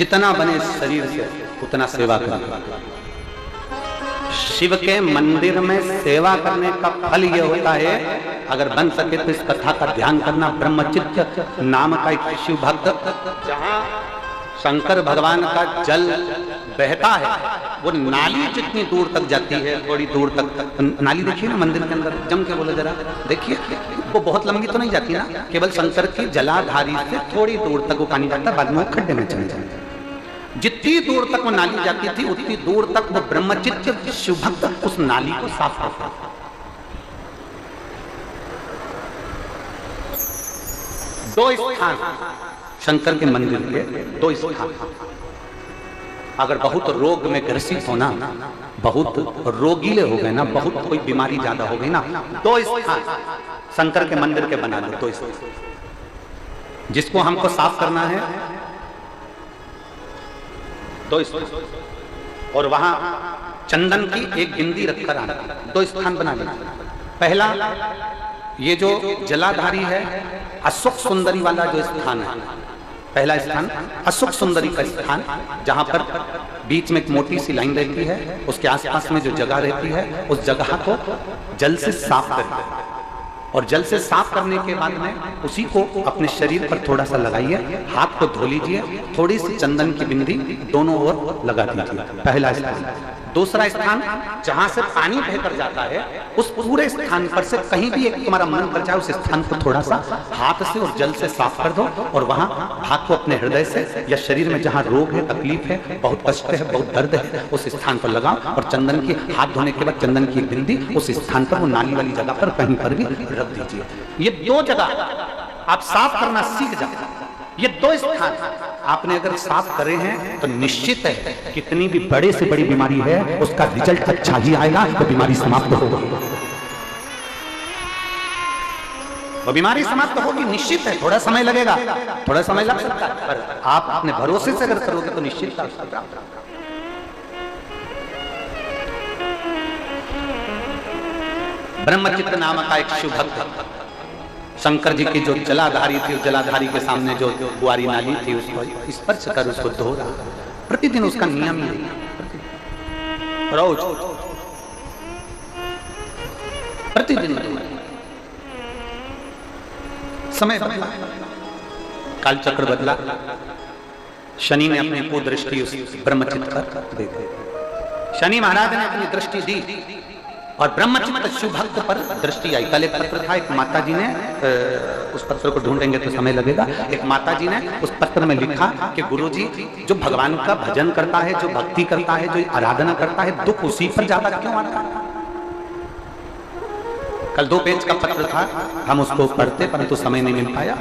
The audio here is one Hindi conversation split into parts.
जितना बने शरीर से उतना सेवा करें। शिव के मंदिर में सेवा करने का फल यह होता है, अगर बन सके तो इस कथा का ध्यान करना। ब्रह्मचित्त नाम का एक शिव भक्त, जहां शंकर भगवान का जल बहता है, वो नाली जितनी दूर तक जाती है, थोड़ी दूर तक नाली देखिए ना मंदिर के अंदर, जम के बोले जरा देखिए, वो बहुत लंबी तो नहीं जाती ना, केवल शंकर की जलाधारी से थोड़ी दूर तक वो पानी जाता, बाद में वो खड्डे में चले जाते। जितनी दूर तक वो नाली जाती थी उतनी दूर तक वो ब्रह्मचित्त शिव भक्त उस नाली को साफ करता था। दो स्थान शंकर के मंदिर के, दो स्थान। अगर बहुत रोग में ग्रसित होना, बहुत रोगीले हो गए ना, बहुत कोई बीमारी ज्यादा हो गई ना, दो स्थान शंकर के मंदिर के बना लो, दो स्थान जिसको हमको साफ करना है, दो स्थान। और वहां चंदन की एक बिंदी रखकर आना, दो स्थान बना लेना। पहला ये जो जलाधारी है, अशोक सुंदरी वाला जो स्थान है, पहला स्थान अशोक सुंदरी का स्थान, जहां पर बीच में एक मोटी सी लाइन रहती है, उसके आसपास में जो जगह रहती है, उस जगह को जल से साफ करें। और जल से साफ करने के बाद में उसी को अपने शरीर पर थोड़ा सा लगाइए, हाथ को धो लीजिए, थोड़ी सी चंदन की बिंदी दोनों ओर लगा दीजिए। पहला स्थान। दूसरा स्थान, जहां से पानी बहकर जाता है, उस पूरे स्थान पर से कहीं भी एक तुम्हारा मन कर जाए, उस स्थान को थोड़ा सा हाथ से और जल से साफ कर दो, और वहां हाथ को अपने हृदय से या शरीर में जहां रोग है, तकलीफ है, बहुत कष्ट है, बहुत दर्द है, उस स्थान पर लगाओ, और चंदन की हाथ धोने के बाद चंदन की एक बिंदी उस स्थान पर, वो नाली वाली जगह पर कहीं पर भी रख दीजिए। ये दो जगह आप साफ करना सीख जाए। ये दो स्थान आपने अगर साफ करे हैं तो निश्चित है कितनी भी बड़े से बड़ी बीमारी है उसका रिजल्ट अच्छा ही आएगा, तो बीमारी समाप्त होगी। वो बीमारी समाप्त होगी, निश्चित है। थोड़ा समय लगेगा, थोड़ा समय लग सकता है, पर आप अपने भरोसे से अगर करोगे तो निश्चित है। ब्रह्मचित्त नाम का एक शिव भक्त, शंकर जी की जो जलाधारी थी, उस जलाधारी के सामने जो गुआरी नाली थी, उसको स्पर्श कर उसको धो रहा। प्रतिदिन उसका नियम ही रोज प्रतिदिन समय बदला, काल चक्र बदला, शनि ने अपनी कुदृष्टि उस ब्रह्मचित्त पर दे दी। शनि महाराज ने अपनी दृष्टि दी और ब्रह्मचित्त शिव भक्त पर दृष्टि आई। कल एक पत्र था, एक माता जी ने, उस पत्र को ढूंढेंगे तो समय लगेगा, एक माता जी ने उस पत्र में लिखा कि गुरुजी, जो भगवान का भजन करता है, जो भक्ति करता है, जो आराधना करता है, दुख उसी पर ज्यादा क्यों आता है। कल 2 पेज का पत्र था, हम उसको पढ़ते परंतु समय नहीं मिल पाया।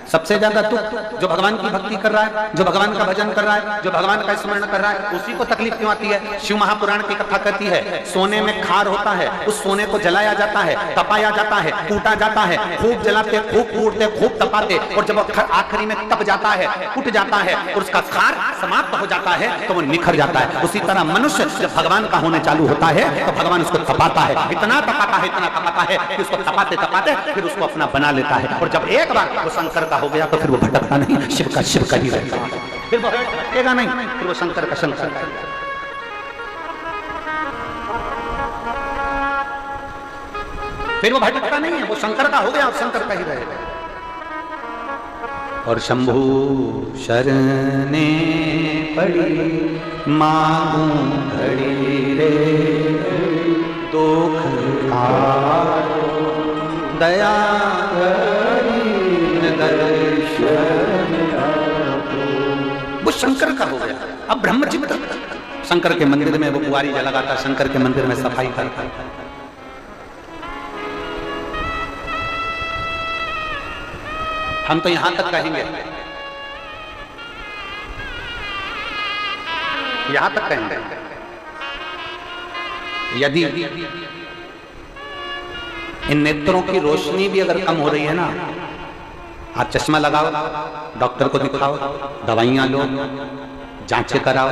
सबसे ज्यादा दुख जो भगवान की भक्ति कर रहा है, जो भगवान का भजन कर रहा है, जो भगवान का स्मरण कर रहा है, उसी को तकलीफ क्यों आती है। शिव महापुराण की कथा कहती है, सोने में खार होता है, उस सोने को जलाया जाता है, तपाया जाता है, कूटा जाता है, खूब जलाते, खूब कूटते, खूब तपाते, और जब आखिरी में तप जाता है, कुट जाता है और उसका खार समाप्त हो जाता है तो वो निखर जाता है। उसी तरह मनुष्य जब भगवान का होने चालू होता है तो भगवान उसको तपाता है, इतना तपाता है, इतना तपाता है कि उसको तपाते तपाते फिर उसको अपना बना लेता है। और जब एक बार वो शंकर हो गया तो फिर वो भटकता नहीं, शिव का ही रहता है, फिर वो भटकेगा नहीं, फिर वो शंकर का शंकर। फिर वो भटकता नहीं है, वो शंकर का हो गया और शंकर का ही रहेगा। और शंभु शरणे पड़ी मांगू घड़ी रे, दुख दया वो शंकर का हो गया। अब ब्रह्मचित्त शंकर के मंदिर में वो कुआरी लगाता, शंकर के मंदिर में सफाई करता। हम तो यहां तक कहेंगे, यहां तक कहेंगे, यदि इन नेत्रों की रोशनी भी अगर कम हो रही है ना, आप चश्मा लगाओ, डॉक्टर को दिखाओ, दवाइयां लो, जांचें कराओ,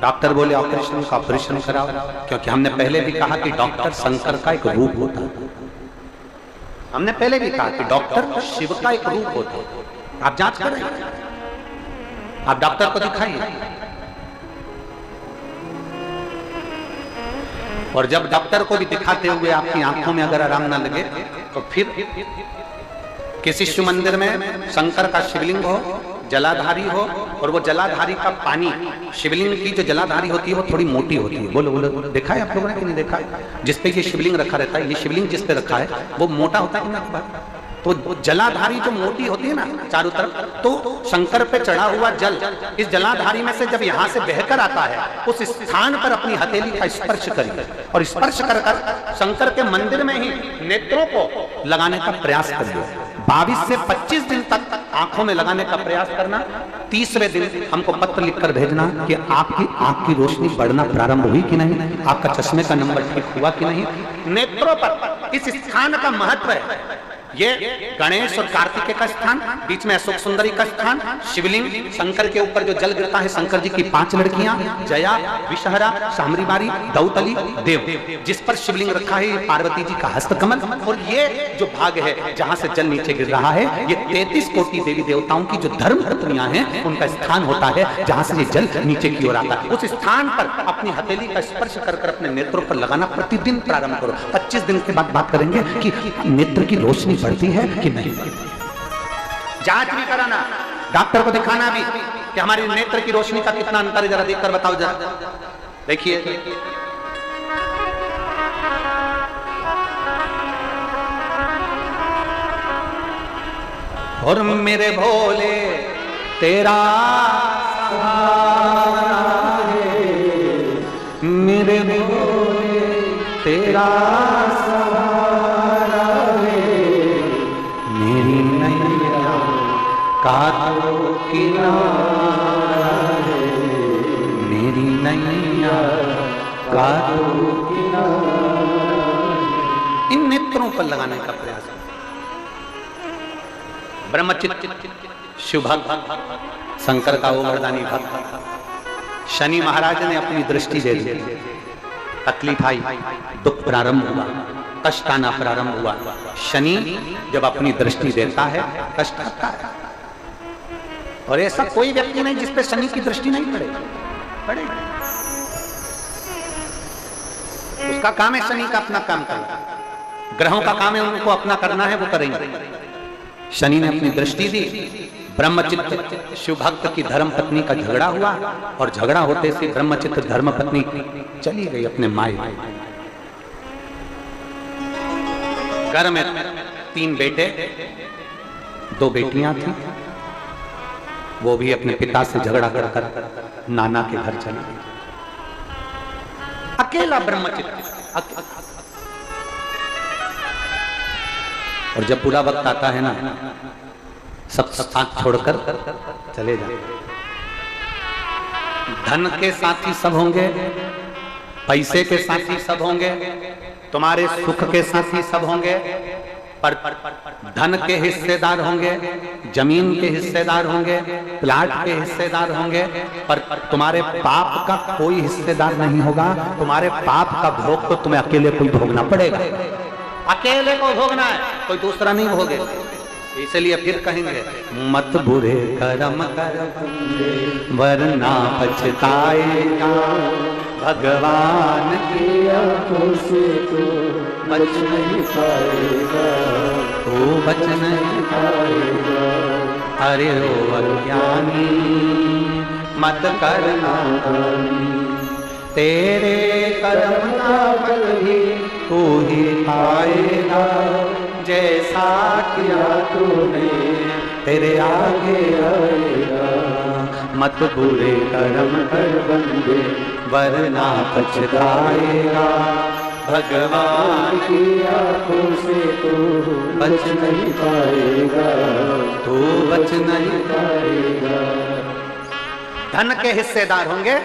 डॉक्टर बोले ऑपरेशन का ऑपरेशन कराओ, क्योंकि हमने पहले भी कहा कि डॉक्टर शंकर का एक रूप होता है। हमने पहले भी कहा कि डॉक्टर शिव का एक रूप होता है। आप जांच करें, आप डॉक्टर को दिखाइए, और जब डॉक्टर को भी दिखाते हुए आपकी आंखों में अगर आराम ना लगे तो फिर किसी शिव मंदिर में शंकर का शिवलिंग हो, जलाधारी हो, और वो जलाधारी का पानी, शिवलिंग की जो जलाधारी होती है वो थोड़ी मोटी होती है। बोलो बोलो, देखा है आप लोगों ने कि नहीं देखा है? जिसपे ये शिवलिंग रखा रहता है, ये शिवलिंग जिस पे रखा है वो मोटा होता है ना, तो जलाधारी जो मोटी होती है ना चारों तरफ, तो शंकर पे चढ़ा हुआ जल इस जलाधारी में से जब यहाँ से बहकर आता है, उस स्थान पर अपनी हथेली का स्पर्श करिए, और स्पर्श कर शंकर के मंदिर में ही नेत्रों को लगाने का प्रयास करिए। 22 से 25 दिन तक आंखों में लगाने का प्रयास करना। 30वें दिन हमको पत्र लिखकर भेजना कि आपकी आंख की रोशनी बढ़ना प्रारंभ हुई कि नहीं, आपका चश्मे का नंबर ठीक हुआ कि नहीं। नेत्रों पर इस स्थान का महत्व है। ये गणेश और कार्तिकेय का स्थान, बीच में अशोक सुंदरी का स्थान, शिवलिंग, शंकर के ऊपर जो जल गिरता है, शंकर जी की 5 लड़कियां, जया, विषहरा, शामरीबारी, दौतली, देव, जिस पर शिवलिंग रखा है, पार्वती जी का हस्तकमल, और ये जो भाग है जहां से जल नीचे गिर रहा है, ये 33 कोटि देवी देवताओं की जो धर्म पत्नियां हैं उनका स्थान होता है, जहां से ये जल नीचे की ओर आता है। उस स्थान पर अपनी हथेली का स्पर्श कर अपने नेत्रों पर लगाना प्रतिदिन प्रारंभ करो। 25 दिन के बाद बात करेंगे कि नेत्र की रोशनी बढ़ती है कि नहीं। जांच भी कराना, डॉक्टर को दिखाना भी कि हमारी नेत्र की रोशनी का कितना अंतर है, जरा देखकर बताओ जरा। देखिए, और मेरे भोले तेरा सहारा है, मेरे भोले तेरा सहारा है, मेरी नैया का तो किनारा है, मेरी नैया का तो किनारा। इन नेत्रों पर लगाने का प्रयास है। ब्रह्मचित्त शिव भक्त, शंकर का वो वरदानी भक्त, शनि महाराज ने अपनी दृष्टि दे दी, तकलीफ आई, दुख प्रारंभ हुआ, कष्ट आना प्रारंभ हुआ। शनि जब अपनी दृष्टि देता है कष्ट आता है, और ऐसा कोई व्यक्ति नहीं जिस पे शनि की दृष्टि नहीं पड़ेगी। उसका काम है शनि का अपना काम करना, ग्रहों का काम है उनको अपना करना है, वो करेंगे। शनि ने अपनी दृष्टि दी, ब्रह्मचित्त शिव भक्त की धर्म पत्नी का झगड़ा हुआ, और झगड़ा होते से ब्रह्मचित्त धर्म पत्नी चली गई अपने मायके। घर में 3 बेटे 2 बेटियां थी, वो भी अपने पिता से झगड़ा कर नाना के घर चला गया। अकेला ब्रह्मचित्त, और जब पूरा वक्त आता है ना, सब साथ छोड़कर चले जाते। धन के साथी सब होंगे, पैसे के साथी सब होंगे, तुम्हारे सुख के साथी सब होंगे, पर धन के हिस्सेदार होंगे, जमीन के हिस्सेदार होंगे, प्लाट के हिस्सेदार होंगे, पर तुम्हारे पाप का कोई हिस्सेदार नहीं होगा। तुम्हारे पाप का भोग तो तुम्हें अकेले कोई भोगना पड़ेगा, अकेले को भोगना है, कोई दूसरा नहीं भोगे। इसलिए फिर कहेंगे, मत बुरे कर्म कर वरना पछताएगा, भगवान की आंखों से तो बच नहीं पाएगा, तो बच नहीं पाएगा। अरे ओ अज्ञानी मत करना, तेरे कर्म का फल ही तू ही पाएगा, जैसा किया तूने तेरे आगे आएगा। मत बुरे कर्म कर बंदे वरना पछताएगा, भगवान की आंखों से तू बच नहीं पाएगा, तू बच नहीं पाएगा। धन के हिस्सेदार होंगे,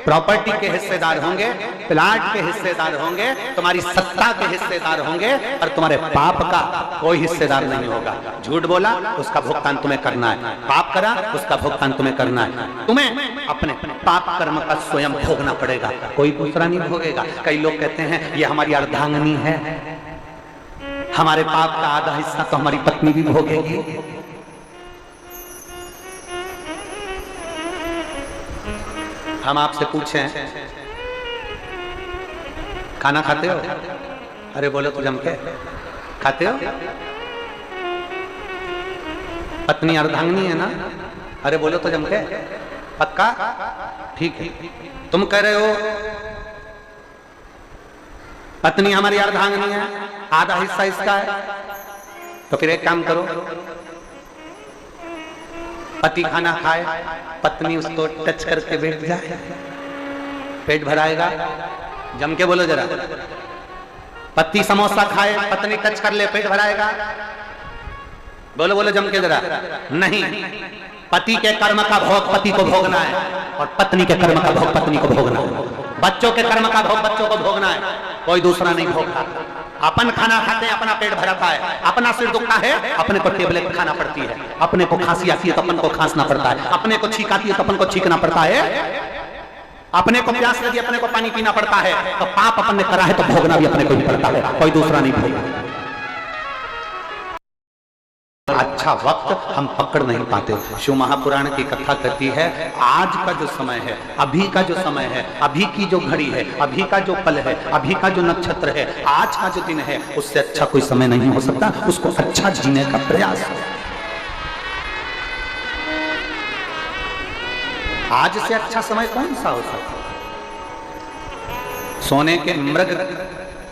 प्रॉपर्टी के हिस्सेदार होंगे, प्लाट के हिस्सेदार होंगे, तुम्हारी सत्ता के हिस्सेदार होंगे, और तुम्हारे पाप का कोई हिस्सेदार नहीं होगा। झूठ बोला उसका भुगतान तुम्हें करना है, पाप करा उसका भुगतान तुम्हें करना है। तुम्हें अपने पाप कर्म का स्वयं भोगना पड़ेगा, कोई दूसरा नहीं भोगेगा। कई लोग कहते हैं ये हमारी अर्धांगिनी है, हमारे पाप का आधा हिस्सा तो हमारी पत्नी भी भोगेगी। हम आपसे पूछें खाना खाते हो? अरे बोलो तो जम के खाते हो? पत्नी अर्धांगिनी है ना? अरे बोलो तो जम के पक्का? ठीक है। तुम कह रहे हो पत्नी हमारी अर्धांगिनी है, आधा हिस्सा इसका है, तो फिर एक काम करो, पति खाना खाए, पत्नी उसको टच करके बैठ जाए, पेट भराएगा। जम के बोलो जरा। पति समोसा खाए, पत्नी टच कर ले, पेट भराएगा। बोलो बोलो जम के जरा। नहीं, पति के कर्म का भोग पति को भोगना है और पत्नी के कर्म का भोग पत्नी को भोगना है। बच्चों के कर्म का भोग बच्चों को भोगना है, कोई दूसरा नहीं भोगता। अपन खाना खाते हैं, अपना पेट भरता है, अपना सिर दुखता है, अपने को टेबलेट खाना पड़ती है, अपने को खांसी आती है तो अपन को खांसना पड़ता है, अपने को छींक आती है तो अपन को छींकना पड़ता है, अपने को प्यास लगी अपने को पानी पीना पड़ता है। तो पाप अपन ने करा है तो भोगना भी अपने को ही पड़ता है, कोई दूसरा नहीं भोगना। अच्छा वक्त हम पकड़ नहीं पाते। शिव महापुराण की कथा कहती है आज का जो समय है, अभी का जो समय है, अभी की जो घड़ी है, अभी का जो पल है, अभी का जो नक्षत्र है, आज का जो दिन है, उससे अच्छा कोई समय नहीं हो सकता। उसको अच्छा जीने का प्रयास है। आज से अच्छा समय कौन सा हो सकता? सोने के मृग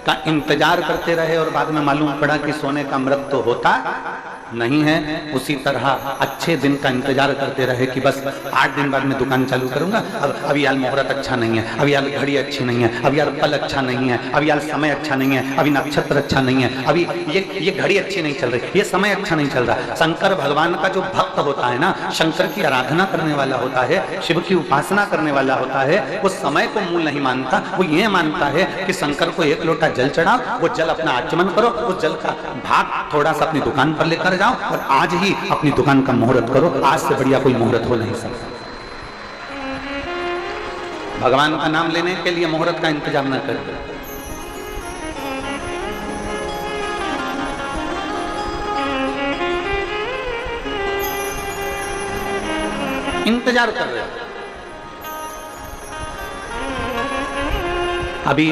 का इंतजार करते रहे और बाद में मालूम पड़ा कि सोने का मृग तो होता नहीं है। उसी तरह अच्छे दिन का इंतजार करते रहे कि बस 8 दिन बाद में दुकान चालू करूंगा, अभी यार मुहूर्त अच्छा नहीं है, अभी यार घड़ी अच्छी नहीं है, अभी यार पल अच्छा नहीं है, अभी यार समय अच्छा नहीं है, अभी नक्षत्र अच्छा नहीं है, अभी ये घड़ी अच्छी नहीं चल रही, ये समय अच्छा नहीं चल रहा। शंकर भगवान का जो भक्त होता है ना, शंकर की आराधना करने वाला होता है, शिव की उपासना करने वाला होता है, वो समय को मूल नहीं मानता। वो ये मानता है कि शंकर को 1 लोटा जल चढ़ाओ, वो जल अपना आचमन करो, उस जल का भाग थोड़ा सा अपनी दुकान पर लेकर जाओ और आज ही अपनी दुकान का मुहूर्त करो। आज से बढ़िया कोई मुहूर्त हो नहीं सकता। भगवान का नाम लेने के लिए मुहूर्त का इंतजार न करें। इंतजार कर रहे हो। अभी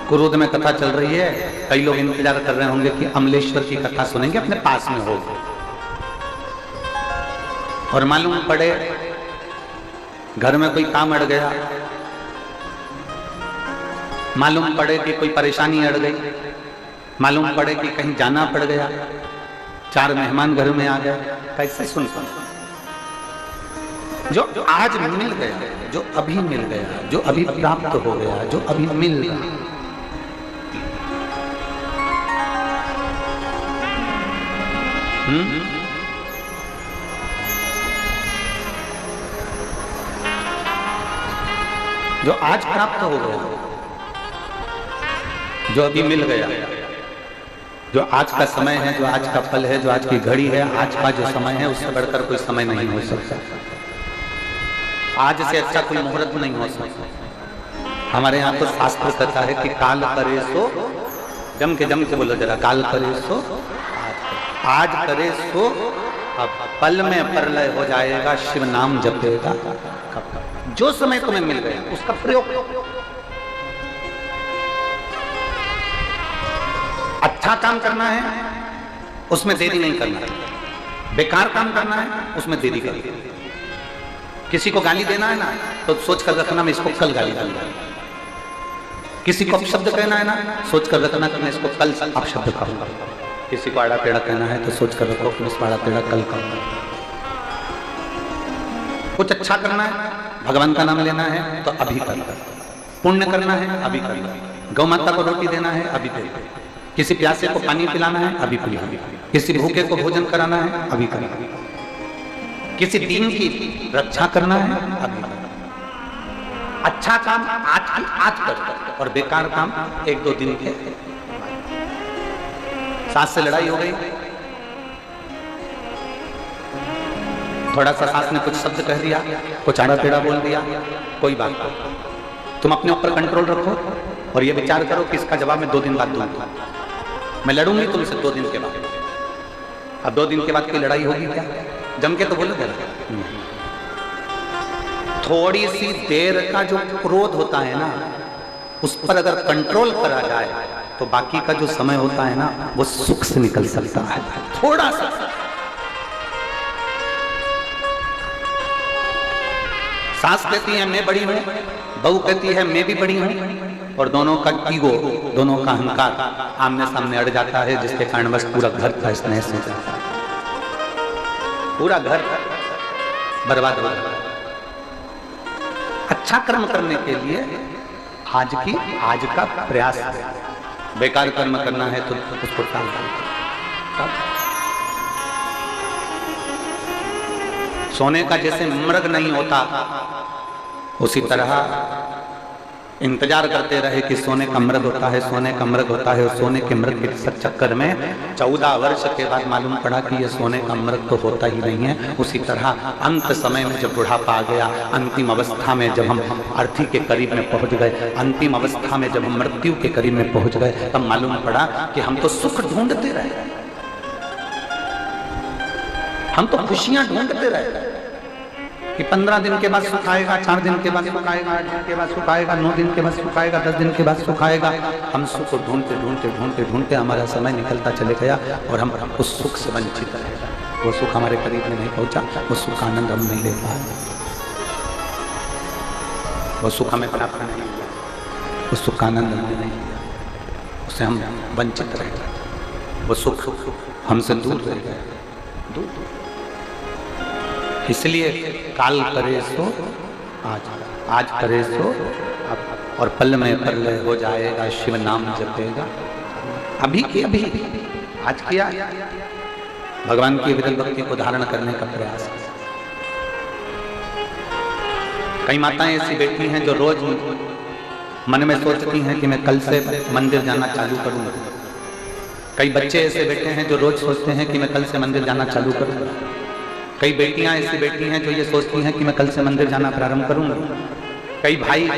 कुरुद में कथा चल रही है, कई लोग इंतजार कर रहे होंगे कि अमलेश्वर की कथा सुनेंगे, अपने पास में हो, और मालूम पड़े घर में कोई काम अड़ गया, मालूम पड़े कि कोई परेशानी अड़ गई, मालूम पड़े कि कहीं जाना पड़ गया, 4 मेहमान घर में आ गए। कैसे सुन जो आज मिल गया, जो अभी मिल गया, जो अभी प्राप्त हो गया, जो अभी मिल गया, जो आज प्राप्त हो गया, जो अभी मिल गया, जो आज का समय है, जो आज का पल है, जो आज की घड़ी है, आज का जो समय है, उससे बढ़कर कोई समय नहीं हो सकता। आज से अच्छा कोई मुहूर्त नहीं हो सकता। हमारे यहाँ तो शास्त्र कहता है कि काल करे सो, जम के बोलो जरा, काल करे सो आज करे सो, अब पल में प्रलय हो जाएगा, शिव नाम जपेगा। जो समय तुम्हें मिल गया उसका प्रयोग। अच्छा काम करना है उसमें देरी नहीं करना है, बेकार काम करना है उसमें देरी करना है। किसी को गाली देना है ना तो सोच कर रखना मैं इसको कल गाली दूंगा। किसी को अपशब्द कहना है ना, सोच कर रखना कि मैं इसको कल अपशब्द कहूंगा। किसी को आड़ा टेढ़ा कहना है तो सोच कर रखो कि मैं इसको आड़ा टेढ़ा कल कहूंगा। कुछ अच्छा करना है, भगवान का नाम लेना है तो अभी करना, पुण्य करना है अभी करना, गौ माता को रोटी देना है अभी देना, किसी प्यासे को पानी पिलाना है अभी पिलाना, किसी भूखे को भोजन कराना है अभी करना, किसी दीन की रक्षा करना है अभी। अच्छा काम आज कर और बेकार काम 1-2 दिन के। सास से लड़ाई हो गई, थोड़ा सा सास ने कुछ शब्द कह दिया, कुछ आड़ा टेढ़ा बोल दिया, कोई बात नहीं, तुम अपने ऊपर कंट्रोल रखो और ये विचार करो कि इसका जवाब मैं 2 दिन बाद दूंगा। मैं लड़ूंगी तुमसे 2 दिन के बाद। अब 2 दिन के बाद की लड़ाई होगी क्या? जम के तो बोलो जरा। थोड़ी सी देर का जो क्रोध होता है ना, उस पर अगर कंट्रोल करा जाए तो बाकी का जो समय होता है ना, वो सुख से निकल सकता है। थोड़ा सा सास कहती है मैं बड़ी हूं, बहू कहती है मैं भी बड़ी हूं, और दोनों का ईगो, दोनों का अहंकार आमने सामने अड़ जाता है, जिसके कारण बस पूरा घर का स्नेह से जाता है, पूरा घर बर्बाद हो जाता है। अच्छा कर्म करने के लिए आज का प्रयास, बेकार कर्म करना है तो उसको टाल दो। सोने का जैसे मृग नहीं होता, उसी तरह इंतजार करते रहे कि सोने का मृग होता है, सोने का मृग होता है, और सोने के मृग के चक्कर में 14 वर्ष के बाद मालूम पड़ा कि ये सोने का मृग तो होता ही नहीं है। उसी तरह अंत समय में जब बुढ़ापा आ गया, अंतिम अवस्था में जब हम अर्थी के करीब में पहुंच गए, अंतिम अवस्था में जब हम मृत्यु के करीब में पहुंच गए, तब मालूम पड़ा कि हम तो सुख ढूंढते रहे, हम तो खुशियां ढूंढते रहे कि 15 दिन के बाद सुख आएगा, 4 दिन के बाद सुख आएगा, 8 दिन के बाद सुख आएगा, 9 दिन के बाद सुख आएगा, 10 दिन के बाद सुख आएगा। हम सुख को ढूंढते ढूंढते ढूंढते ढूंढते हमारा समय निकलता चले गया और हम उस सुख से वंचित रहे। वो सुख हमारे करीब में नहीं पहुंचा, वो सुख का आनंद हम नहीं ले पाए, वो सुख हमें प्राप्त नहीं हुआ, उस सुख का आनंद हमने नहीं लिया, उससे हम वंचित रहे, वो सुख हमसे दूर रह गए, दूर। इसलिए काल करे सो आज करे सो अब, और पल में प्रलय हो जाएगा, शिव नाम जपेगा। अभी के अभी आज किया, भगवान की विरल भक्ति को धारण करने का प्रयास। कई माताएं ऐसी बैठी हैं जो रोज मन में सोचती हैं कि मैं कल से मंदिर जाना चालू करूंगा। कई बच्चे ऐसे बैठे हैं जो रोज सोचते हैं कि मैं कल से मंदिर जाना चालू करूंगा। कई बेटियां ऐसी बैठी हैं जो ये सोचती हैं कि मैं कल से मंदिर जाना प्रारंभ करूंगा। कई भाई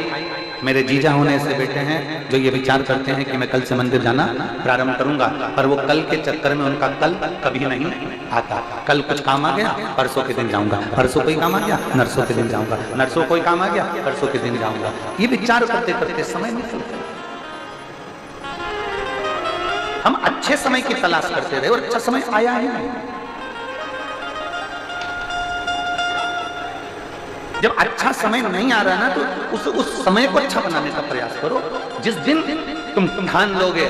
मेरे जीजा होने से बैठे हैं जो ये विचार करते हैं कि मैं कल से मंदिर जाना प्रारंभ करूंगा, पर वो कल के चक्कर में उनका कल कभी नहीं आता। कल कुछ काम आ गया, परसों के दिन जाऊंगा, परसों कोई काम आ गया, नरसों के दिन जाऊंगा, नरसों कोई काम आ गया, परसों के दिन जाऊंगा। ये विचार करते करते समय निकल गया। हम अच्छे समय की तलाश करते रहे और अच्छा समय आया ही नहीं। जब अच्छा समय नहीं आ रहा ना, तो उस समय को अच्छा बनाने का प्रयास करो। जिस दिन तुम ठान लोगे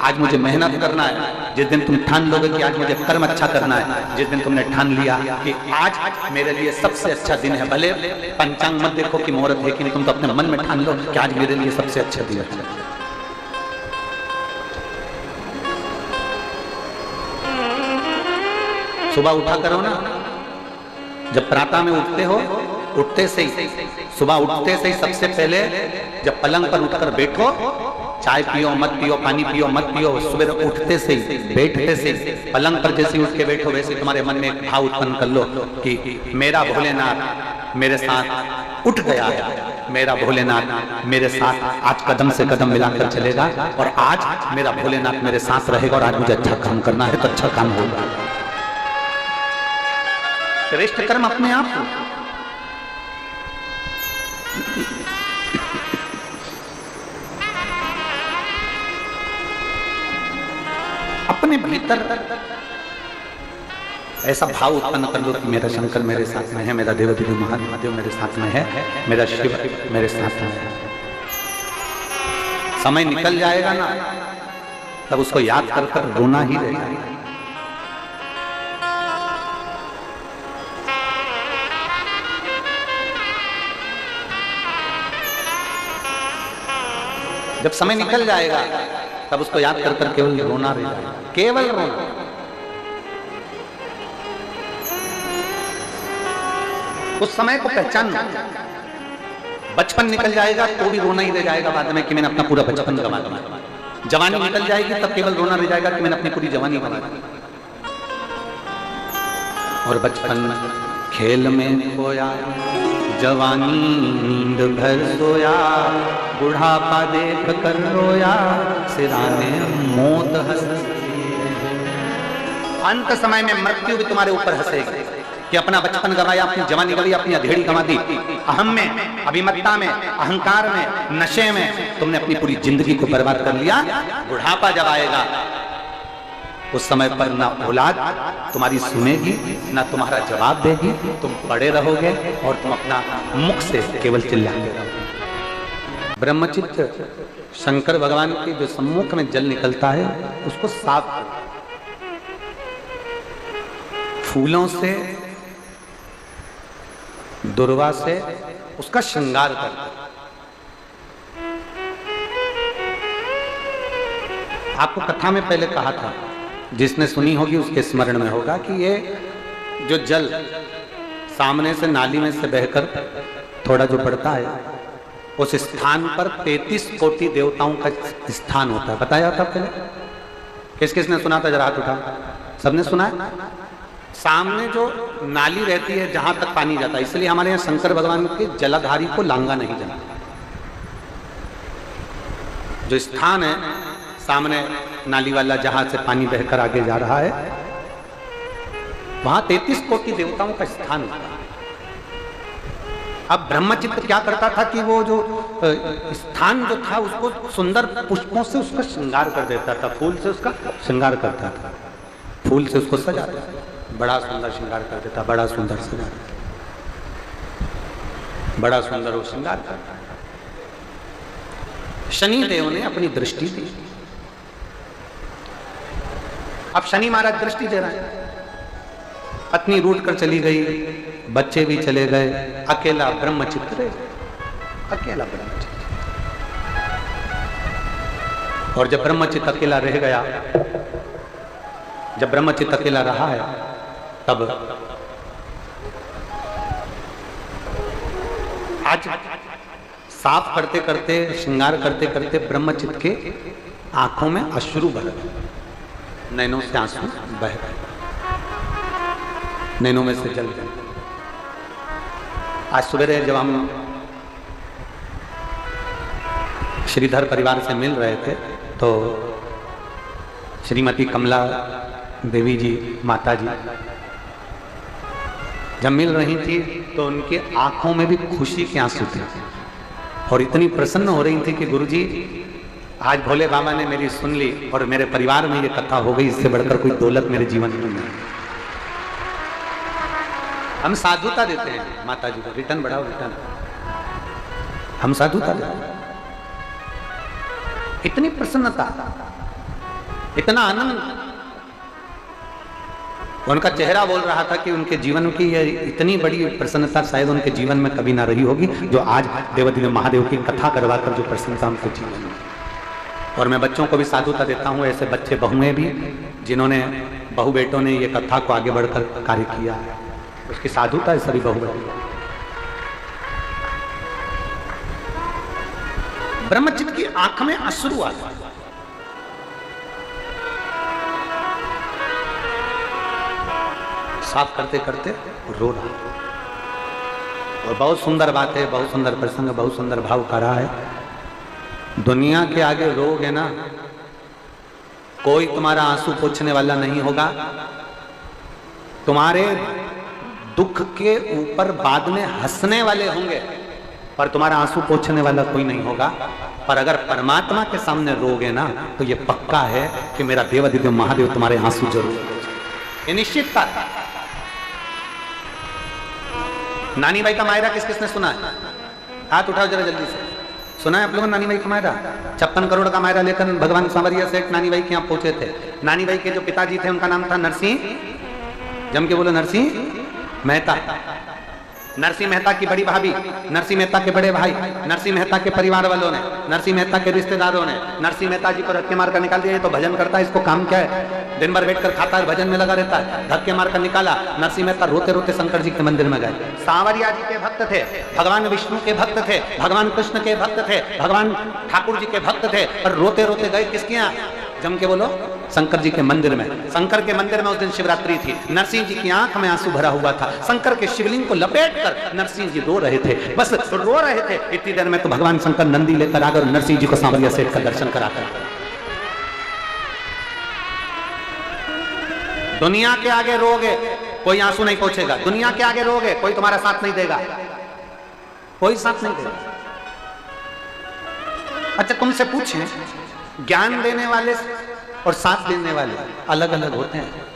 आज मुझे मेहनत करना है, जिस दिन तुम ठान लोगे कि आज मुझे कर्म अच्छा करना है, जिस दिन तुमने ठान लिया कि आज मेरे लिए सबसे अच्छा दिन है, भले पंचांग मत देखो कि मुहूर्त है कि नहीं, तुम तो अपने मन में ठान लो कि आज मेरे लिए सबसे अच्छा दिन है। सुबह उठा करो ना, जब प्रातः में उठते हो, उठते से ही, सुबह उठते से ही सबसे पहले जब पलंग पर उठकर बैठो, चाय पियो मत पियो, पानी पियो मत पियो, सुबह उठते से ही, बैठते से ही, पलंग पर जैसे उठ के बैठो वैसे तुम्हारे मन में एक भाव उत्पन्न कर लो कि मेरा भोलेनाथ मेरे साथ उठ गया है, मेरा भोलेनाथ मेरे साथ आज कदम से कदम मिलाकर चलेगा, और आज मेरा भोलेनाथ मेरे साथ रहेगा, और आज मुझे अच्छा काम करना है तो अच्छा काम होगा। श्रेष्ठ कर्म अपने आप हो। अपने भीतर ऐसा भाव उत्पन्न कर लो कि मेरा शंकर मेरे साथ में है, मेरा देवदेव महादेव मेरे साथ में है, मेरा शिव मेरे साथ में है। समय निकल जाएगा ना, तब उसको याद कर कर रोना ही रहेगा। जब समय निकल जाएगा तब उसको याद कर कर केवल रोना रह जाएगा, केवल रोना। उस समय को पहचानना। बचपन निकल जाएगा तो भी रोना ही रह जाएगा बाद में कि मैंने अपना पूरा बचपन गंवा दिया। जवानी निकल जाएगी तब केवल रोना रह जाएगा कि मैंने अपनी पूरी जवानी गंवा दी। और बचपन खेल में खोया, जवानी नींद भर सोया, बुढ़ापा देख कर रोया, सिराने मौत हंस। अंत समय में मृत्यु भी तुम्हारे ऊपर हंसेगी कि अपना बचपन गवाया, अपनी जवानी गवाई, अपनी अधेड़ी गंवा दी, अहम में, अभिमत्ता में, अहंकार में, नशे में तुमने अपनी पूरी जिंदगी को बर्बाद कर लिया। बुढ़ापा जब आएगा उस समय पर ना औलाद तुम्हारी सुनेगी, ना तुम्हारा जवाब देगी, तुम पड़े रहोगे और तुम अपना मुख से केवल चिल्लाते रहोगे। ब्रह्मचित्त शंकर भगवान के जो सम्मुख में जल निकलता है उसको साफ करो, फूलों से, दुर्वा से उसका श्रृंगार कर। आपको कथा में पहले कहा था, जिसने सुनी होगी उसके स्मरण में होगा कि ये जो जल सामने से नाली में से बहकर थोड़ा जो पड़ता है उस स्थान पर 33 कोटि देवताओं का स्थान होता है। बताया था पहले? किस किसने सुना था? जरा हाथ उठा। सबने सुना है? सामने जो नाली रहती है जहां तक पानी जाता है, इसलिए हमारे यहाँ शंकर भगवान के जलाधारी को लांगा नहीं जाता। जो स्थान है सामने नाली वाला जहां से पानी बहकर आगे जा रहा है, वहां 33 कोटि देवताओं का स्थान होता है। अब ब्रह्मचित्त क्या करता था कि वो जो स्थान जो था उसको सुंदर पुष्पों से उसका श्रृंगार कर देता था, फूल से उसका श्रृंगार करता था, फूल से उसको सजाता था, बड़ा सुंदर श्रृंगार कर देता, बड़ा सुंदर श्रृंगार, बड़ा सुंदर वो श्रृंगार करता। शनि देव ने अपनी दृष्टि दी। अब शनि महाराज दृष्टि दे रहे हैं, पत्नी रूठ कर चली गई, बच्चे भी चले गए, अकेला ब्रह्मचित्त रहे, अकेला ब्रह्मचित्त। और जब ब्रह्मचित्त अकेला रह गया, जब ब्रह्मचित्त अकेला रहा है, तब आज साफ करते करते, श्रृंगार करते करते ब्रह्मचित्त के आंखों में अश्रु बह गए, नैनों से आंसू बह गए, नैनों में से जल गए। आज सवेरे जब हम श्रीधर परिवार से मिल रहे थे तो श्रीमती कमला देवी जी, माता जी जब मिल रही थी तो उनके आंखों में भी खुशी के आंसू थे और इतनी प्रसन्न हो रही थी कि गुरुजी आज भोले बाबा ने मेरी सुन ली और मेरे परिवार में ये कथा हो गई, इससे बढ़कर कोई दौलत मेरे जीवन में नहीं। हम साधुता देते हैं माता जी को, रिटर्न बढ़ाओ, रिटर्न, हम साधुता देते हैं। इतनी प्रसन्नता, इतना आनंद, उनका चेहरा बोल रहा था कि उनके जीवन की ये इतनी बड़ी प्रसन्नता शायद उनके जीवन में कभी ना रही होगी, जो आज देवादिदेव महादेव की कथा करवाकर जो प्रसन्नता उनके जीवन में। और मैं बच्चों को भी साधुता देता हूँ, ऐसे बच्चे बहुएं भी जिन्होंने, बहु बेटों ने ये कथा को आगे बढ़कर कार्य किया है, उसकी साधुता है सभी बहु बेटों। ब्रह्मचित्त की आंख में अश्रु आ गए, साफ करते करते रो रहा। और बहुत सुंदर बात है, बहुत सुंदर प्रसंग, बहुत सुंदर भाव का रहा है। दुनिया के आगे रोगे ना, कोई तुम्हारा आंसू पोंछने वाला नहीं होगा, तुम्हारे दुख के ऊपर बाद में हंसने वाले होंगे, पर तुम्हारा आंसू पोंछने वाला कोई नहीं होगा। पर अगर परमात्मा के सामने रोगे ना तो ये पक्का है कि मेरा देवादिदेव महादेव तुम्हारे आंसू जरूर, ये निश्चित था। नानी बाई का मायरा किस किसने सुना है? हाथ उठाओ जरा जल्दी से। सुना है आप लोगों ने नानी बाई का मायरा? 56 करोड़ का मायरा लेकर भगवान सांवरिया सेठ नानी बाई के यहाँ पहुंचे थे। नानी बाई के जो पिताजी थे उनका नाम था नरसिंह, जम के बोलो, नरसिंह मेहता। नरसिंह मेहता की बड़ी भाभी, नरसिंह मेहता के बड़े भाई, नरसिंह मेहता के परिवार वालों ने, नरसिंह मेहता के रिश्तेदारों ने नरसिंह मेहता जी को धक्के मारकर निकाल दिया। तो भजन करता है, इसको काम क्या है? दिन भर बैठकर खाता है, भजन में लगा रहता है। धक्के मारकर निकाला। नरसिंह मेहता रोते रोते शंकर जी के मंदिर में गए। सांवरिया जी के भक्त थे, भगवान विष्णु के भक्त थे, भगवान कृष्ण के भक्त थे, भगवान ठाकुर जी के भक्त थे, और रोते रोते गए किसके यहाँ? जम के बोलो, शंकर जी के मंदिर में। शंकर के मंदिर में उस दिन शिवरात्रि थी। नरसिंह जी की आंख में आंसू भरा हुआ था। शंकर के शिवलिंग को लपेटकर नरसिंह जी रो रहे थे, बस रो रहे थे। इतनी देर में तो भगवान शंकर नंदी लेकर आकर नरसिंह जी को सांवरिया सेठ का दर्शन कराकर। दुनिया के आगे रोगे कोई आंसू नहीं पहुंचेगा। दुनिया के आगे रोगे, कोई तुम्हारा साथ नहीं देगा, कोई साथ नहीं देगा। अच्छा तुमसे पूछें, ज्ञान देने वाले और साथ देने वाले अलग अलग होते हैं।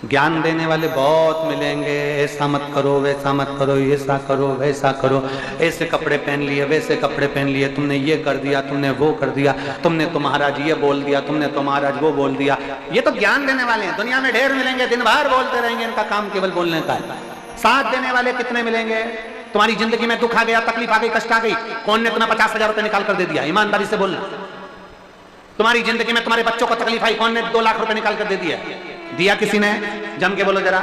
ज्ञान देने वाले बहुत मिलेंगे, ऐसा मत करो, वैसा मत करो, ऐसा करो, वैसा करो, ऐसे कपड़े पहन लिए, वैसे कपड़े पहन लिए, तुमने ये कर दिया, तुमने वो कर दिया, तुमने तो महाराज ये बोल दिया, तुमने तो महाराज वो बोल दिया। ये तो ज्ञान देने वाले हैं। दुनिया में ढेर मिलेंगे, दिन भर बोलते रहेंगे, इनका काम केवल बोलने का है। साथ देने वाले कितने मिलेंगे? तुम्हारी जिंदगी में दुख आ गया, तकलीफ आ गई, कष्ट आ गई, कौन ने तुम्हें 50,000 रुपए निकाल कर दे दिया? ईमानदारी से बोलना। तुम्हारी जिंदगी में तुम्हारे बच्चों को तकलीफ आई, कौन ने 2 लाख रुपए निकाल कर दे दिया? दिया किसी ने? जम के बोलो जरा।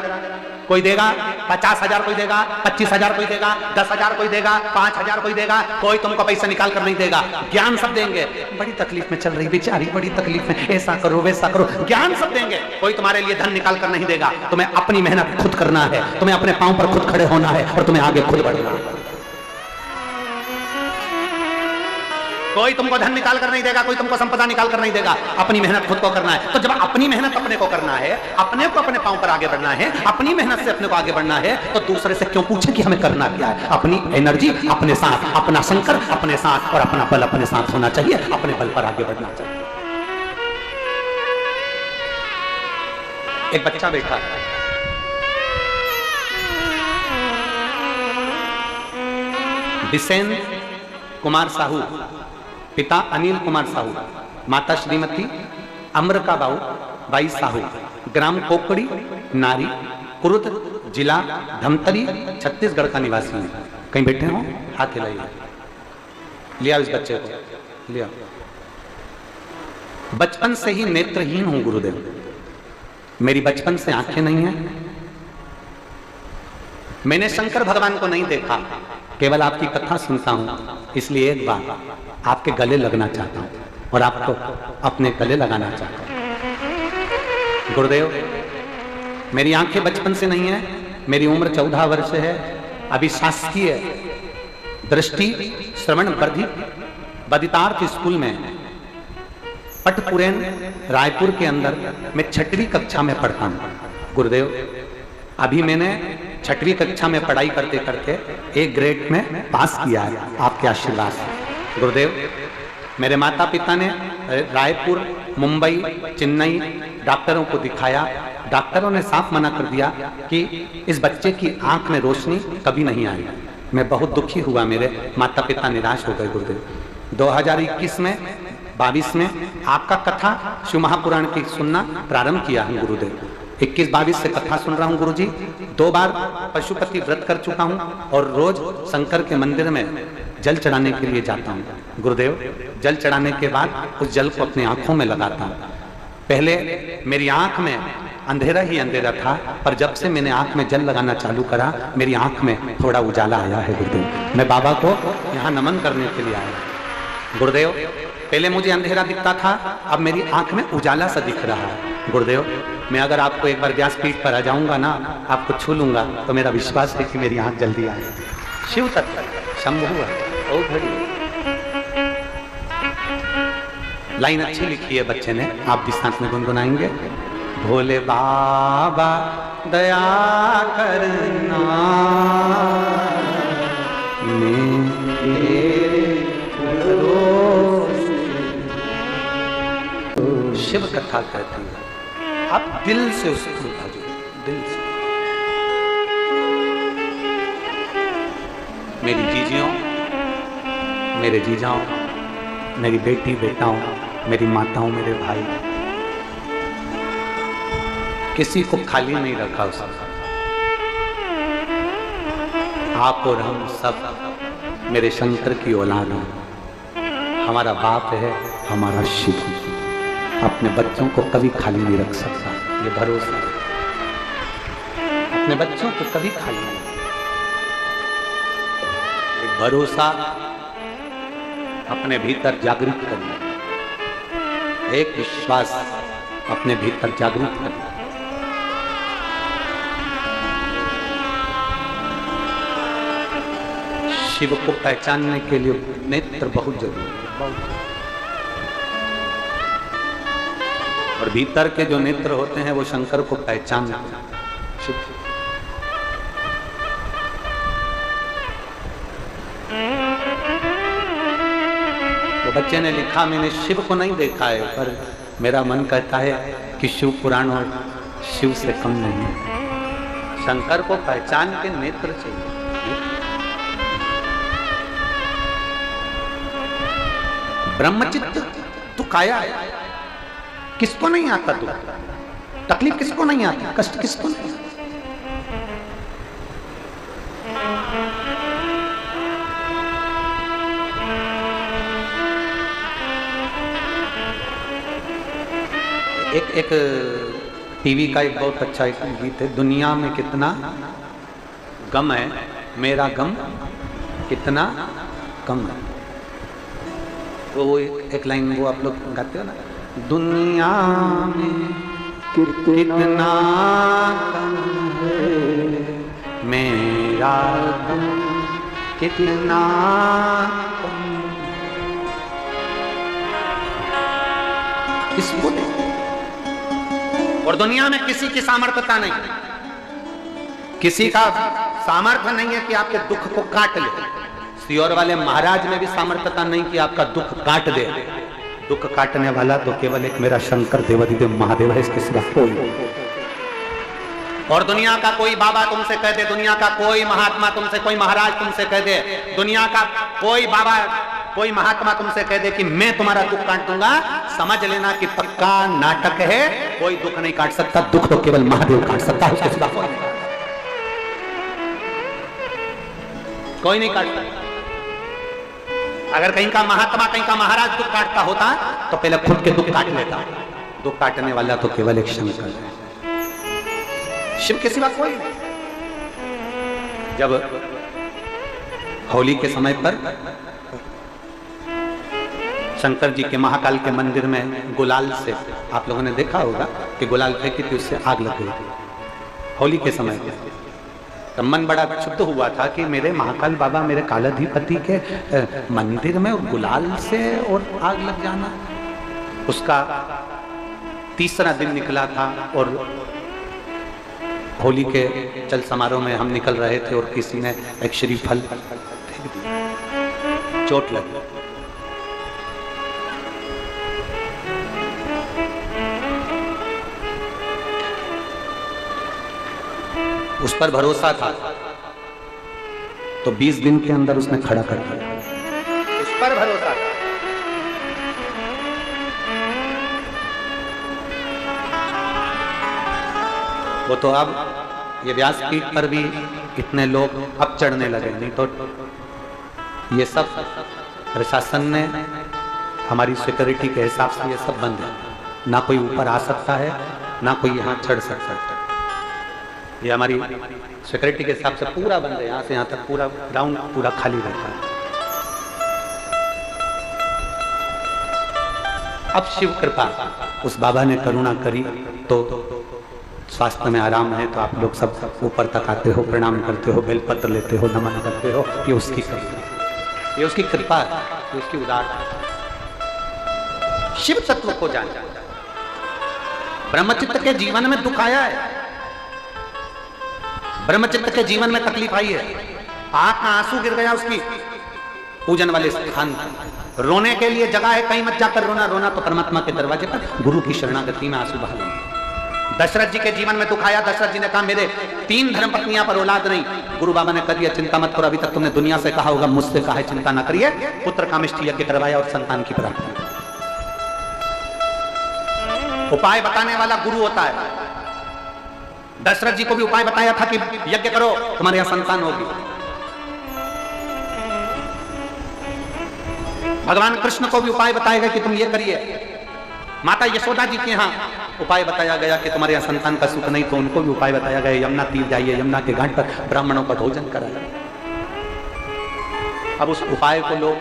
कोई देगा? 50,000 कोई देगा, 25,000 कोई देगा, 10,000 कोई देगा, 5,000 कोई देगा, कोई तुमको पैसा निकाल कर नहीं देगा। ज्ञान सब देंगे। बड़ी तकलीफ में चल रही बेचारी, बड़ी तकलीफ में, ऐसा करो वैसा करो, ज्ञान सब देंगे। कोई तुम्हारे लिए धन निकाल कर नहीं देगा। तुम्हें अपनी मेहनत खुद करना है, तुम्हें अपने पांव पर खुद खड़े होना है और तुम्हें आगे खुद बढ़ना है। कोई तुमको धन निकाल कर नहीं देगा, कोई तुमको संपदा निकाल कर नहीं देगा। अपनी मेहनत खुद को करना है। तो जब अपनी मेहनत अपने को करना है, अपने को अपने पांव पर आगे बढ़ना है, अपनी मेहनत से अपने को आगे बढ़ना है, तो दूसरे से क्यों पूछे कि हमें करना क्या है? अपनी एनर्जी अपने साथ, अपना शंकर अपने साथ और अपना बल अपने साथ होना चाहिए। अपने बल पर आगे बढ़ना चाहिए। एक बच्चा बैठा, बिसेन कुमार साहू, पिता अनिल कुमार साहू, माता श्रीमती अमृता बाई साहू, ग्राम कोकड़ी, नारी, कुरुद, जिला धमतरी, छत्तीसगढ़ का निवासी है। कहीं बैठे हो? हाथ हिलाइए। लिया इस बच्चे को, लिया। बचपन से ही नेत्रहीन हूं गुरुदेव, मेरी बचपन से आंखें नहीं हैं। मैंने शंकर भगवान को नहीं देखा, केवल आपकी कथा सुनता हूं। इसलिए एक बार आपके गले लगना चाहता हूं और आपको अपने गले लगाना चाहता हूं। गुरुदेव, मेरी आंखें बचपन से नहीं है, मेरी उम्र 14 वर्ष है। अभी शासकीय दृष्टि श्रवण बदितार्थ स्कूल में पटपुरेन रायपुर के अंदर मैं 6वीं कक्षा में पढ़ता हूं। गुरुदेव, अभी मैंने 6वीं कक्षा में पढ़ाई करते करते एक ग्रेड में पास किया है आपके आशीर्वाद से। गुरुदेव, मेरे माता पिता ने रायपुर, मुंबई, चेन्नई डॉक्टरों को दिखाया। डॉक्टरों ने साफ मना कर दिया कि इस बच्चे की आंख में रोशनी कभी नहीं आई। मैं बहुत दुखी हुआ, मेरे माता पिता निराश हो गए। गुरुदेव, 2021 में 22 में आपका कथा शिव महापुराण की सुनना प्रारंभ किया है। गुरुदेव, 21-22 से कथा सुन रहा हूँ गुरुजी। 2 बार पशुपति व्रत कर चुका हूँ और रोज शंकर के मंदिर में जल चढ़ाने के लिए जाता हूँ। गुरुदेव, जल चढ़ाने के बाद उस जल को अपनी आंखों में लगाता हूँ। पहले मेरी आंख में अंधेरा ही अंधेरा था, पर जब से मैंने आंख में जल लगाना चालू करा, मेरी आंख में थोड़ा उजाला आया है। गुरुदेव, मैं बाबा को यहाँ नमन करने के लिए आया। गुरुदेव, पहले मुझे अंधेरा दिखता था, अब मेरी आंख में उजाला सा दिख रहा है। गुरुदेव, मैं अगर आपको एक बार व्यासपीठ पर आ जाऊंगा ना, आपको छू लूंगा, तो मेरा विश्वास है कि मेरी आंख जल्दी आए। शिव तत्व शंभु है। ओ घड़ी, लाइन अच्छी लिखी है बच्चे ने, आप भी साथ में गुनगुनाएंगे। भोले बाबा दया करना, शिव कथा कहती है, आप दिल से उसको भजो, दिल से। मेरी जीजियों, मेरे जीजाओं, मेरी बेटी बेटाओं, मेरी माताओं, मेरे भाई, किसी को खाली नहीं रखा उसने। आप और हम सब मेरे शंकर की औलाद हैं। हमारा बाप है, हमारा शिव अपने बच्चों को कभी खाली नहीं रख सकता। ये भरोसा, अपने बच्चों को कभी खाली नहीं। ये भरोसा अपने भीतर जागृत करना, एक विश्वास अपने भीतर जागृत करना। शिव को पहचानने के लिए नेत्र बहुत जरूरी है, बहुत। और भीतर के जो नेत्र होते हैं वो शंकर को पहचानते हैं। तो बच्चे ने लिखा, मैंने शिव को नहीं देखा है पर मेरा मन कहता है कि शिव पुराण और शिव से कम नहीं है। शंकर को पहचान के नेत्र चाहिए। ब्रह्मचित्त दुख आया है, किसको नहीं आता दुख? तकलीफ किसको नहीं आती? कष्ट किसको नहीं आता? एक टीवी का एक बहुत अच्छा एक गीत है, दुनिया में कितना गम है, मेरा गम कितना कम है। तो वो एक लाइन वो आप लोग गाते हो ना, दुनिया में कितना कम है, मेरा गम कितना कम। इसको और दुनिया में किसी की सामर्थ्यता नहीं, किसी का सामर्थ्य नहीं है कि आपके दुख को काट ले। सियोर वाले महाराज में भी सामर्थ्यता नहीं कि आपका दुख काट दे। दुख काटने वाला तो केवल एक मेरा शंकर देवादिदेव महादेव है, इसके सिवा कोई। और दुनिया का कोई बाबा तुमसे कह दे, दुनिया का कोई महात्मा तुमसे, कोई महाराज तुमसे कह दे, दुनिया का कोई बाबा कोई महात्मा तुमसे कह दे कि मैं तुम्हारा दुख काट दूंगा, समझ लेना कि पक्का नाटक है। कोई दुख नहीं काट सकता, दुख तो केवल महादेव काट सकता है, उसके सिवा कोई नहीं काट सकता। अगर कहीं का महात्मा कहीं का महाराज दुख काटता होता तो पहले खुद के दुख काट लेता। दुख काटने वाला तो केवल एक शंकर है, शिव के सिवा कोई नहीं। जब होली के समय पर शंकर जी के महाकाल के मंदिर में गुलाल से, आप लोगों ने देखा होगा कि गुलाल फेंकी थी, उससे आग लग गई थी होली के समय पर। तो मन बड़ा क्षुब्ध हुआ था कि मेरे महाकाल बाबा, मेरे कालाधिपति के मंदिर में गुलाल से और आग लग जाना। उसका तीसरा दिन निकला था और होली के चल समारोह में हम निकल रहे थे और किसी ने एक श्रीफल फेंक दिया, चोट लगी। उस पर भरोसा था तो 20 दिन के अंदर उसने खड़ा कर दिया। उस पर भरोसा था। वो तो अब ये व्यासपीठ पर भी इतने लोग अब चढ़ने लगे, नहीं तो ये सब प्रशासन ने हमारी सिक्योरिटी के हिसाब से ये सब बंद है। ना कोई ऊपर आ सकता है, ना कोई यहाँ चढ़ सकता है। ये हमारी सिक्योरिटी के हिसाब से पूरा बंद है, यहाँ से यहाँ तक पूरा ग्राउंड पूरा खाली रहता है। अब शिव कृपा, उस बाबा ने करुणा करी तो स्वास्थ्य में आराम है। तो आप लोग सब ऊपर तक आते हो, प्रणाम करते हो, बेलपत्र लेते हो, नमन करते हो। ये उसकी कृपा, ये उसकी कृपा है, ये उसकी उदारता। शिव तत्व को जान, ब्रह्मचित्त के जीवन में दुख आया है, ब्रह्मचित्त के जीवन में तकलीफ आई है, आंख का आंसू गिर गया उसकी पूजन वाले स्थान पर। रोने के लिए जगह है, कहीं मत जाकर रोना, रोना तो परमात्मा के दरवाजे पर गुरु की शरणागति में आंसू बहा लेंगे। दशरथ जी के जीवन में दुख आया, दशरथ जी ने कहा मेरे 3 धर्मपत्नियां पर औलाद नहीं। गुरु बाबा ने कह दिया चिंता मत करो, अभी तक तुमने दुनिया से कहा होगा, मुझसे कहा है चिंता ना करिए। पुत्र कामिष्ठी यज्ञ करवाया और संतान की प्राप्ति। उपाय बताने वाला गुरु होता है। दशरथ जी को भी उपाय बताया था कि यज्ञ करो, तुम्हारे यहां संतान होगी। भगवान कृष्ण को भी उपाय बताया गया कि तुम ये करिए। माता यशोदा जी के यहाँ उपाय बताया गया कि तुम्हारे यहाँ संतान का सुख नहीं, तो उनको भी उपाय बताया गया यमुना तीर जाइए, यमुना के घाट पर ब्राह्मणों का भोजन कराइए। अब उस उपाय को लोग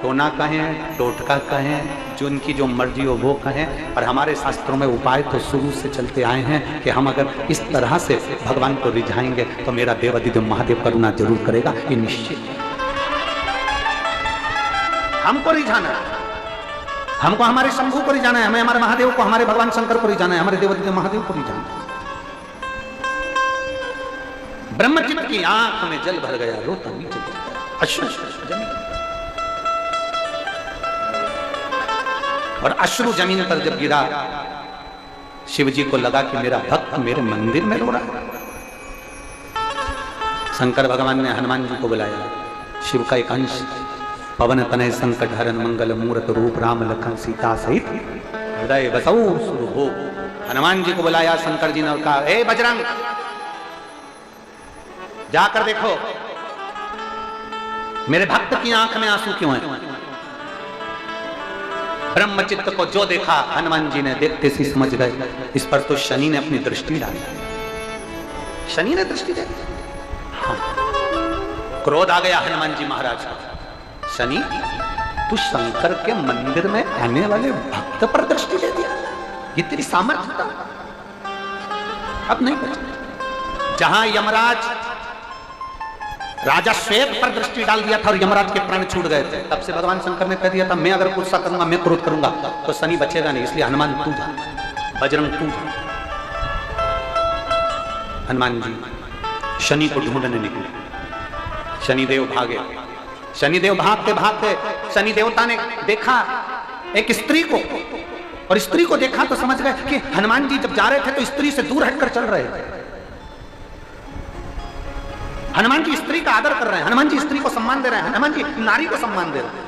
टोना कहें, टोटका कहें, जो उनकी जो मर्जी हो वो कहें, पर हमारे शास्त्रों में उपाय तो शुरू से चलते आए हैं कि हम अगर इस तरह से भगवान को रिझाएंगे तो मेरा देवादिदेव महादेव करुणा जरूर करेगा। ये निश्चित हमको रिझाना है, हमको हमारे शंभू को रिझाना है, हमें हमारे महादेव को, हमारे भगवान शंकर को रिझाना है, हमारे देवादिदेव महादेव को रिझाना है। ब्रह्मचित्त की आंख में जल भर गया, रोता नीचे गिर गया। अश्रु जमीन, और अश्रु जमीन पर जब गिरा, शिव जी को लगा कि मेरा भक्त मेरे मंदिर में रो रहा है। शंकर भगवान ने हनुमान जी को बुलाया। शिव का एक अंश, पवन तनय संकट हरन मंगल मूर्त रूप राम लखन सीता सहित हृदय बसौ सुर हो। हनुमान जी को बुलाया शंकर जी ने, कहा ए बजरंग, जाकर देखो मेरे भक्त की आंख में आंसू क्यों है। ब्रह्मचित्त को जो देखा हनुमान जी ने देखते सी समझ गए, इस पर तो शनि ने अपनी दृष्टि डाली। शनि ने दृष्टि दी। हाँ, क्रोध आ गया हनुमान जी महाराज का। शनि, तू शंकर के मंदिर में आने वाले भक्त पर दृष्टि दे दिया, ये तेरी सामर्थ्य। अब नहीं बचा। जहां यमराज राजा श्वेत पर दृष्टि डाल दिया था और यमराज के प्राण छूट गए थे, तब से भगवान शंकर ने कह दिया था, मैं अगर गुस्सा करूंगा, मैं क्रोध करूंगा तो शनि बचेगा नहीं, इसलिए हनुमान तू जा, बजरंग तू जा। हनुमान जी शनि को ढूंढने निकले। शनिदेव भागे। शनिदेव भागते भागते शनि देवता ने देखा एक स्त्री को, और स्त्री को देखा तो समझ गए कि हनुमान जी जब जा रहे थे तो स्त्री से दूर हटकर चल रहे थे। हनुमान जी स्त्री का आदर कर रहे हैं, हनुमान जी स्त्री को सम्मान दे रहे हैं, हनुमान जी नारी को सम्मान दे रहे हैं।